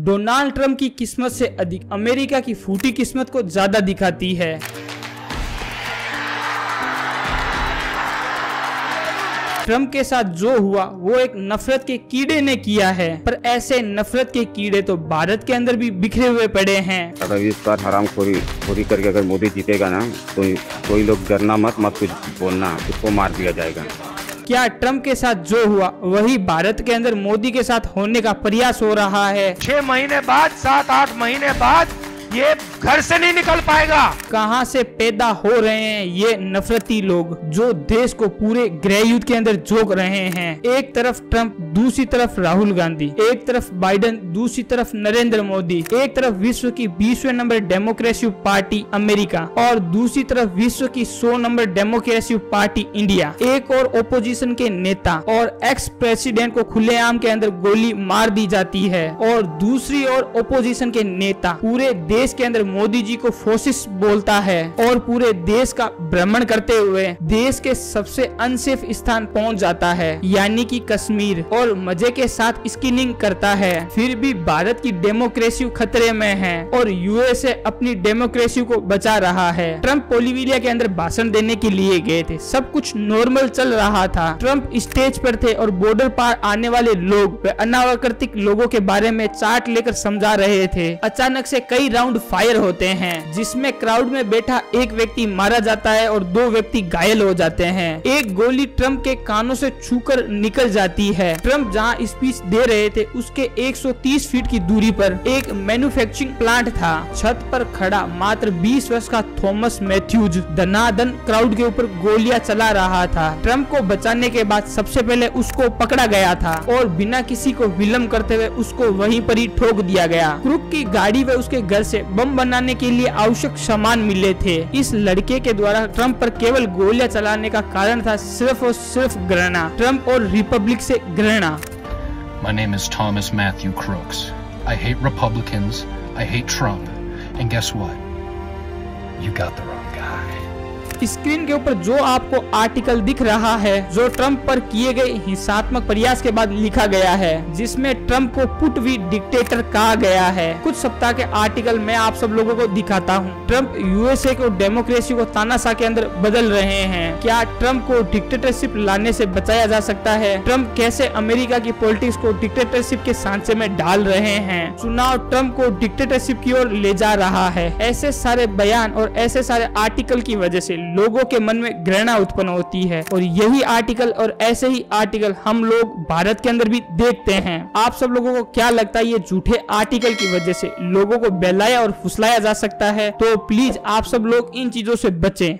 Donald Trump की किस्मत से अधिक अमेरिका की फूटी किस्मत को ज्यादा दिखाती है। ट्रंप के साथ जो हुआ वो एक नफरत के कीड़े ने किया है, पर ऐसे नफरत के कीड़े तो भारत के अंदर भी बिखरे हुए पड़े हैं। अगर इस बार हरामखोरी करके अगर मोदी जीतेगा ना तो कोई लोग डरना मत कुछ बोलना, उसको मार दिया जाएगा। क्या ट्रंप के साथ जो हुआ वही भारत के अंदर मोदी के साथ होने का प्रयास हो रहा है? 6 महीने बाद 7-8 महीने बाद ये घर से नहीं निकल पाएगा। कहां से पैदा हो रहे हैं ये नफरती लोग जो देश को पूरे गृह युद्ध के अंदर झोंक रहे हैं। एक तरफ ट्रंप, दूसरी तरफ राहुल गांधी, एक तरफ बाइडेन, दूसरी तरफ नरेंद्र मोदी, एक तरफ विश्व की 20वें नंबर डेमोक्रेसी पार्टी अमेरिका और दूसरी तरफ विश्व की 100 नंबर डेमोक्रेसी पार्टी इंडिया। एक और ओपोजिशन के नेता और एक्स प्रेसिडेंट को खुलेआम के अंदर गोली मार दी जाती है और दूसरी ओर ओपोजिशन के नेता पूरे देश के अंदर मोदी जी को फोसिस्ट बोलता है और पूरे देश का भ्रमण करते हुए देश के सबसे अनसेफ स्थान पहुंच जाता है, यानी कि कश्मीर, और मजे के साथ स्किनिंग करता है। फिर भी भारत की डेमोक्रेसी खतरे में है और यूएसए अपनी डेमोक्रेसी को बचा रहा है। ट्रंप बोलिविया के अंदर भाषण देने के लिए गए थे, सब कुछ नॉर्मल चल रहा था। ट्रंप स्टेज पर थे और बॉर्डर पार आने वाले लोग व अनावकृतिक लोगों के बारे में चार्ट लेकर समझा रहे थे। अचानक से कई राउंड फायर होते हैं जिसमें क्राउड में बैठा एक व्यक्ति मारा जाता है और 2 व्यक्ति घायल हो जाते हैं। एक गोली ट्रंप के कानों से छूकर निकल जाती है। ट्रंप जहां स्पीच दे रहे थे उसके 130 फीट की दूरी पर एक मैन्युफैक्चरिंग प्लांट था। छत पर खड़ा मात्र 20 वर्ष का थॉमस मैथ्यूज धनाधन क्राउड के ऊपर गोलियां चला रहा था। ट्रंप को बचाने के बाद सबसे पहले उसको पकड़ा गया था और बिना किसी को विलंब करते हुए उसको वहीं पर ही ठोक दिया गया। क्रुक की गाड़ी व उसके घर से बम बनाने के लिए आवश्यक सामान मिले थे। इस लड़के के द्वारा ट्रंप पर केवल गोलियां चलाने का कारण था सिर्फ और सिर्फ घृणा, ट्रंप और रिपब्लिक से घृणा। My name is Thomas Matthew Crooks. I hate Republicans, I hate Trump, and guess what? You got the wrong guy. Screen के ऊपर जो आपको आर्टिकल दिख रहा है जो ट्रंप पर किए गए हिंसात्मक प्रयास के बाद लिखा गया है, जिसमें ट्रंप को पुट वी डिक्टेटर कहा गया है। कुछ सप्ताह के आर्टिकल मैं आप सब लोगों को दिखाता हूँ। ट्रंप यूएसए को डेमोक्रेसी को तानाशाह के अंदर बदल रहे हैं। क्या ट्रंप को डिक्टेटरशिप लाने से बचाया जा सकता है? ट्रंप कैसे अमेरिका की पॉलिटिक्स को डिक्टेटरशिप के सांचे में डाल रहे हैं? चुनाव ट्रंप को डिक्टेटरशिप की ओर ले जा रहा है। ऐसे सारे बयान और ऐसे सारे आर्टिकल की वजह से लोगों के मन में घृणा उत्पन्न होती है और यही आर्टिकल और ऐसे ही आर्टिकल हम लोग भारत के अंदर भी देखते हैं। आप सब लोगों को क्या लगता है ये झूठे आर्टिकल की वजह से लोगों को बहलाया और फुसलाया जा सकता है? तो प्लीज आप सब लोग इन चीजों से बचें।